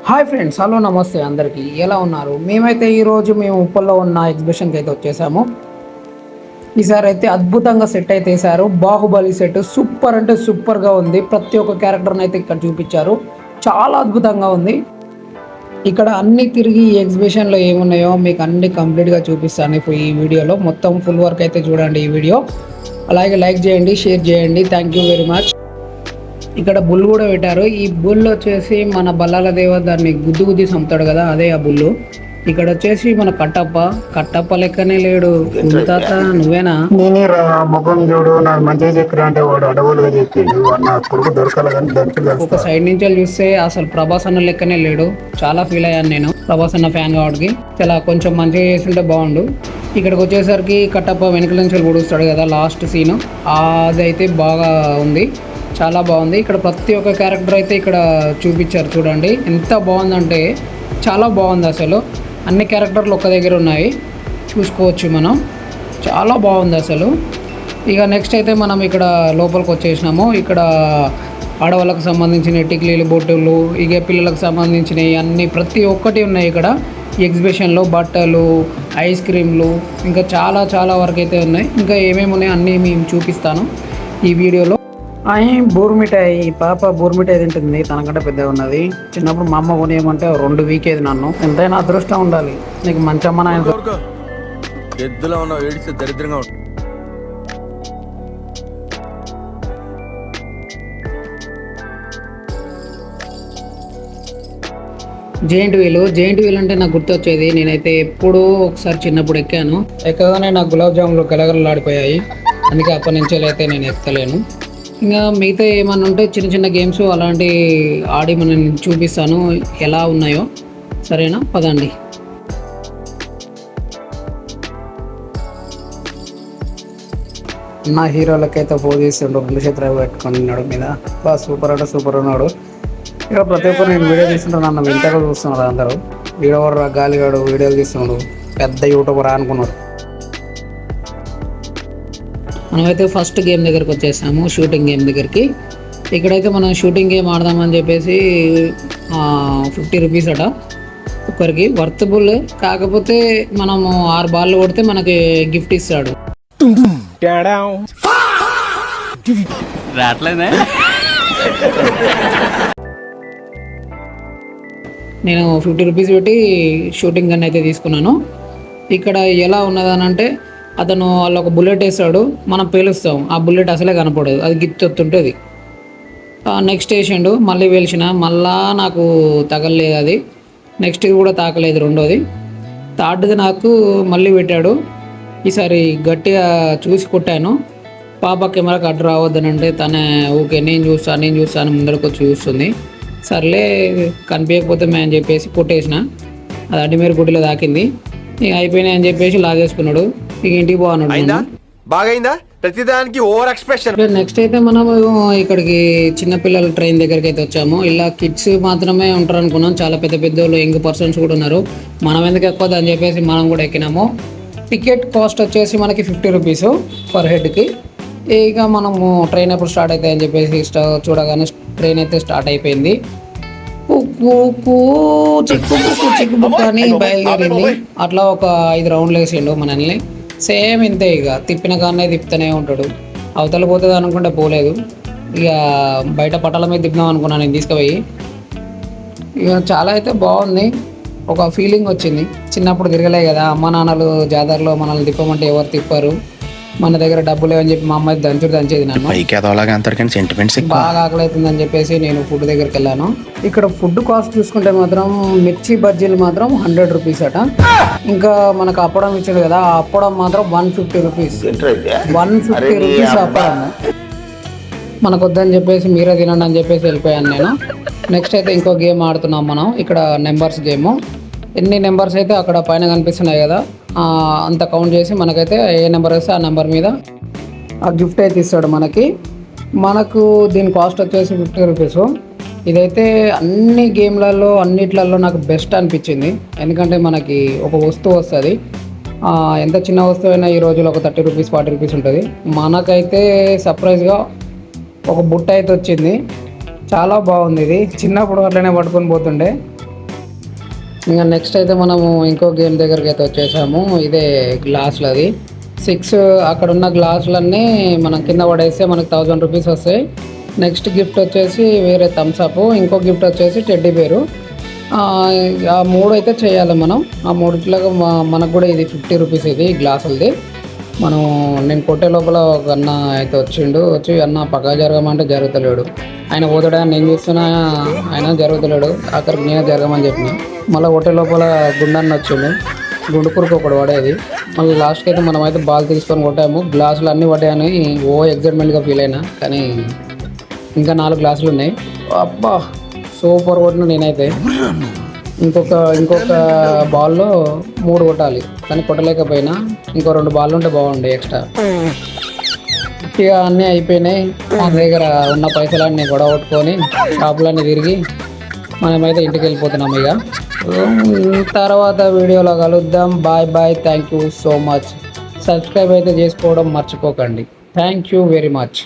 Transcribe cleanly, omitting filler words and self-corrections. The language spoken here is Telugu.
హాయ్ ఫ్రెండ్స్, హలో నమస్తే అందరికీ. ఎలా ఉన్నారు? మేమైతే ఈరోజు మేము ఉప్పల్లో ఉన్న ఎగ్జిబిషన్కి అయితే వచ్చేసాము. ఈసారి అయితే అద్భుతంగా సెట్ అయితే వేశారు. బాహుబలి సెట్ సూపర్ అంటే సూపర్గా ఉంది. ప్రతి ఒక్క క్యారెక్టర్ని అయితే ఇక్కడ చూపించారు. చాలా అద్భుతంగా ఉంది. ఇక్కడ అన్ని తిరిగి ఈ ఎగ్జిబిషన్లో ఏమున్నాయో మీకు అన్ని కంప్లీట్గా చూపిస్తాను ఈ వీడియోలో. మొత్తం ఫుల్ వర్క్ అయితే చూడండి ఈ వీడియో. అలాగే లైక్ చేయండి, షేర్ చేయండి. Thank you very much. ఇక్కడ బుల్ కూడా పెట్టారు. ఈ బుల్ వచ్చేసి మన బల్లాల దేవ దాన్ని గుద్దు గుద్ది చంపుతాడు కదా, అదే ఆ బుల్లు. ఇక్కడ వచ్చేసి మన కట్టప్ప లెక్కనే లేడు. తాత నువ్వేనా? నేనే రా ముఖం చూడు, నాకు మంచిగా చెప్పిరా అంటే వాడు అడవులుగా చెప్పిండు. నా కొడుకు దొరకాలి కానీ ఒక సైడ్ నుంచి చూస్తే అసలు ప్రభాస్ అన్న లెక్కనే లేడు. చాలా ఫీల్ అయ్యాను నేను ప్రభాస్ అన్న ఫ్యాన్ కాబట్టి. చాలా కొంచెం మంచిగా చేస్తుంటే బాగుండు. ఇక్కడికి వచ్చేసరికి కట్టప్ప వెనకల నుంచి పొడుస్తాడు కదా లాస్ట్ సీన్, అదైతే బాగా ఉంది, చాలా బాగుంది. ఇక్కడ ప్రతి ఒక్క క్యారెక్టర్ అయితే ఇక్కడ చూపించారు చూడండి. ఎంత బాగుందంటే చాలా బాగుంది. అసలు అన్ని క్యారెక్టర్లు ఒక్క దగ్గర ఉన్నాయి, చూసుకోవచ్చు మనం. చాలా బాగుంది అసలు. ఇక నెక్స్ట్ అయితే మనం ఇక్కడ లోపలికి వచ్చేసినాము. ఇక్కడ ఆడవాళ్ళకు సంబంధించిన టిక్లీలు, బొట్టులు, ఇక పిల్లలకు సంబంధించినవి అన్నీ ప్రతి ఒక్కటి ఉన్నాయి ఇక్కడ ఎగ్జిబిషన్లో. బట్టలు, ఐస్ క్రీమ్లు, ఇంకా చాలా చాలా వరకు అయితే ఉన్నాయి. ఇంకా ఏమేమి ఉన్నాయి అన్నీ మేము చూపిస్తాను ఈ వీడియోలో. బూర్మిఠాయి, పాప బూర్మిఠాయి తింటుంది, తనకంటే పెద్దగా ఉన్నది. చిన్నప్పుడు మా అమ్మ కొనియమంటే 2 వీకేది నన్ను. ఎంతైనా అదృష్టం ఉండాలి. నీకు మంచి అమ్మ నాయన ఎద్దులో ఉన్న ఏడిస్తే దరిద్రంగా ఉంటుంది. జెయింట్ వీల్ అంటే నాకు గుర్తొచ్చేది. నేనైతే ఎప్పుడూ ఒకసారి చిన్నప్పుడు ఎక్కగానే నాకు గులాబ్ జాములు గలగలలాడిపోయాయి. అందుకే అప్పటి నుంచి అయితే నేను ఎక్కలేను. ఇంకా మిగతా ఏమన్నా ఉంటే చిన్న చిన్న గేమ్స్ అలాంటి ఆడి మనం చూపిస్తాను ఎలా ఉన్నాయో. సరేనా, పదండి. నా హీరోలకైతే ఫోన్ చేస్తుండు, 2 చేతులు పెట్టుకొని ఉన్నాడు మీద. బాగా సూపర్ అంటే సూపర్ ఉన్నాడు. ఇక ప్రతి ఒక్కరు నేను వీడియో తీస్తుంటాను, నన్ను వింతగా చూస్తున్నారు అందరూ. వీడియో గాలిగాడు వీడియోలు తీస్తున్నాడు, పెద్ద యూట్యూబర్ అనుకున్నారు. మనమైతే ఫస్ట్ గేమ్ దగ్గరికి వచ్చేసాము, షూటింగ్ గేమ్ దగ్గరికి. ఇక్కడైతే మనం షూటింగ్ గేమ్ ఆడదామని చెప్పేసి 50 రూపీస్ అట ఒక్కరికి, వర్తబుల్. కాకపోతే మనము 6 బాల్ కొడితే మనకి గిఫ్ట్ ఇస్తాడు. నేను 50 రూపీస్ పెట్టి షూటింగ్ గన్ అయితే తీసుకున్నాను. ఇక్కడ ఎలా ఉన్నదనంటే అతను వాళ్ళు ఒక బుల్లెట్ వేస్తాడు, మనం పేలుస్తాం. ఆ బుల్లెట్ అసలే కనపడదు, అది గిత్తొత్తుంటుంది. నెక్స్ట్ వేసిండు, మళ్ళీ పేల్చిన, మళ్ళా నాకు తగలలేదు అది. నెక్స్ట్ కూడా తాకలేదు, రెండోది. థర్డ్ది నాకు మళ్ళీ పెట్టాడు. ఈసారి గట్టిగా చూసి కొట్టాను. పాప కెమెరాకి అడ్డు రావద్దనంటే తనే ఓకే నేను చూస్తాను ముందరకు వచ్చి చూస్తుంది. సర్లే కనిపించకపోతే మేము అని చెప్పేసి కొట్టేసిన. అది అడ్డిమేర గుడిలో తాకింది. ఇక అయిపోయినాయి అని చెప్పేసి లాగేసుకున్నాడు. ఇక ఇంటికి పోవాడు. బాగైందా ప్రతిదానికి ఓవర్ ఎక్స్ప్రెషన్. నెక్స్ట్ అయితే మనం ఇక్కడికి చిన్నపిల్లల ట్రైన్ దగ్గరికి అయితే వచ్చాము. ఇలా కిడ్స్ మాత్రమే ఉంటారు అనుకున్నాం, చాలా పెద్ద పెద్దోళ్ళు యంగ్ పర్సన్స్ కూడా ఉన్నారు. మనం ఎందుకు ఎక్కువ అని చెప్పేసి మనం కూడా ఎక్కినాము. టికెట్ కాస్ట్ వచ్చేసి మనకి 50 రూపీస్ పర్ హెడ్కి. ఇక మనము ట్రైన్ ఎప్పుడు స్టార్ట్ అవుతాయి అని చెప్పేసి చూడగానే ట్రైన్ అయితే స్టార్ట్ అయిపోయింది. చిక్కుబుక్క అని బయలుదేరింది. అట్లా ఒక 5 రౌండ్లు వేసిండు మనల్ని. సేమ్ ఇంతే, ఇక తిప్పిన కానీ తిప్పుతూనే ఉంటాడు. అవతల పోతుంది అనుకుంటే పోలేదు. ఇక బయట పట్టాల మీద తిప్పినాం అనుకున్నాను నేను తీసుకుపోయి. ఇక చాలా అయితే బాగుంది, ఒక ఫీలింగ్ వచ్చింది. చిన్నప్పుడు తిరగలే కదా, అమ్మ నాన్నలు జాతరలో మనల్ని తిప్పమంటే ఎవరు తిప్పారు. మన దగ్గర డబ్బులు లేవని చెప్పి మా అమ్మాయి దంచేది నన్ను. బాగా ఆకలి అవుతుందని చెప్పేసి నేను ఫుడ్ దగ్గరికి వెళ్ళాను. ఇక్కడ ఫుడ్ కాస్ట్ చూసుకుంటే మాత్రం మిర్చి బజ్జీలు మాత్రం 100 రూపీస్ అట. ఇంకా మనకు అప్పడం ఇచ్చాడు కదా, ఆ అప్పడం మాత్రం 150 రూపీస్. 150 రూపీస్ అప్పడం. మనకు వద్దని చెప్పేసి మీరే తినండి అని చెప్పేసి వెళ్ళిపోయాను నేను. నెక్స్ట్ అయితే ఇంకో గేమ్ ఆడుతున్నాం మనం. ఇక్కడ నెంబర్స్ గేమ్. ఎన్ని నెంబర్స్ అయితే అక్కడ పైన కనిపిస్తున్నాయి కదా, అంత కౌంట్ చేసి మనకైతే ఏ నెంబర్ వేస్తే ఆ నెంబర్ మీద ఆ గిఫ్ట్ అయితే ఇస్తాడు మనకు దీని కాస్ట్ వచ్చేసి 50 రూపీస్. ఇదైతే అన్ని గేమ్లలో అన్నిట్లలో నాకు బెస్ట్ అనిపించింది. ఎందుకంటే మనకి ఒక వస్తువు వస్తుంది, ఎంత చిన్న వస్తువు అయినా ఈ రోజులో ఒక 30 రూపీస్ 40 రూపీస్ ఉంటుంది. మనకైతే సర్ప్రైజ్గా ఒక బుట్ట అయితే వచ్చింది. చాలా బాగుంది. ఇది చిన్నప్పుడు అట్లనే పట్టుకొని పోతుండే, ఇంకా నెక్స్ట్ అయితే మనము ఇంకో గేమ్ దగ్గరికి అయితే వచ్చేసాము. ఇదే గ్లాసులది 6 అక్కడ ఉన్న గ్లాసులన్నీ మనం కింద పడేస్తే మనకు 1000 రూపీస్ వస్తాయి. నెక్స్ట్ గిఫ్ట్ వచ్చేసి వేరే థమ్స్అప్, ఇంకో గిఫ్ట్ వచ్చేసి టెడ్డీ బేరు. ఆ 3 అయితే చేయాలి మనం. ఆ 3 మనకు కూడా ఇది 50 రూపీస్ ఇది గ్లాసులది. మనం నేను కొట్టే లోపల ఒక అన్న అయితే వచ్చి అన్న పక్కా జరగమంటే జరుగుతలేడు. ఆయన పోతాడని నేను చూస్తున్నా, ఆయన జరుగుతలేడు. అక్కడికి నేనే జరగమని చెప్పిన. మళ్ళీ కొట్టే లోపల గుండన్న వచ్చిండు, గుండు కురుకు ఒకటి పడేది. మళ్ళీ లాస్ట్కి అయితే మనం అయితే బాల్ తీసుకొని కొట్టాము. గ్లాసులు అన్నీ పడ్డాయని ఎగ్జైట్మెంట్గా ఫీల్ అయినా, కానీ ఇంకా 4 గ్లాసులు ఉన్నాయి. అబ్బా సూపర్ కొట్టిన నేనైతే. ఇంకొక బాల్లో 3 కొట్టాలి, కానీ కొట్టలేకపోయినా. ఇంకో 2 బాల్ ఉంటే బాగుండే ఎక్స్ట్రా. ఇక అన్నీ అయిపోయినాయి. మన దగ్గర ఉన్న పైసలన్నీ గొడవ కొట్టుకొని షాపులన్నీ తిరిగి మనమైతే ఇంటికి వెళ్ళిపోతున్నాం. ఇక తర్వాత వీడియోలో కలుద్దాం. Bye bye. Thank you so much. Subscribe అయితే చేసుకోవడం మర్చిపోకండి. Thank you very much.